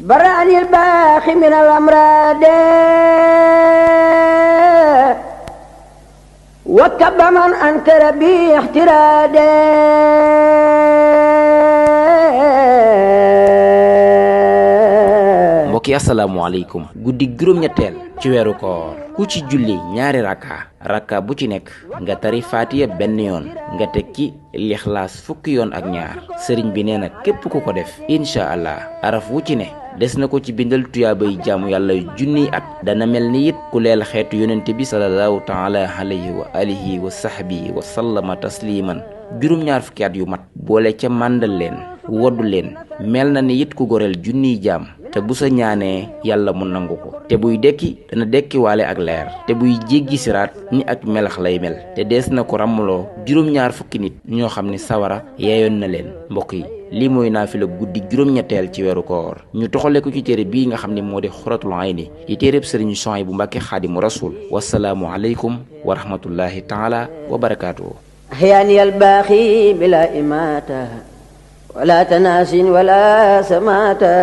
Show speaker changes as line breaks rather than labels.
براني الباخي من الأمراض وكب من أنكر بي احترادي
mbokki asalaamaaleykum guddi juróom-ñetteel ci weeru koor ku ci julli ñaari rakka bu ci nekk nga tari faatiya benn yoon nga teg ci lixlaas fukki yoon ak ñaar sëriñ bi nee na képp ku ko def incha allah araf wu ci ne des na ko ci bindal tuyaabay jaamu yàlla junniy at dana mel ni it ku leel xeetu yonente bi sallallahu taala alayhi wa alihi wa sahbihi wa sallama tasliman juróom-ñaar fukki at yu mat boole ca màndal leen woddu leen mel na ni it ku goreel junniy jaam te bu sa ñaanee yàlla mu nangu ko te buy dekki dana dekkiwaale ak leer te buy jéggi siraat ni ak melax lay mel te dees na ko ràmmloo juróom-ñaar fukki nit ñoo xam ni sawara yeeyoon na leen mbokk yi lii mooy naafila guddi juróom-ñetteel ci weeru koor ñu toxale ko ci téere bii nga xam ne moo di Xuratul Ayni di téereb sëriñ Suhaybu Mbàkke Xaadimu Rasuul wasalaamu aleykum wa rahmatullahi taala wa barakaatuhu
أحياني الباخي بلا إماتة ولا تناس ولا سماتة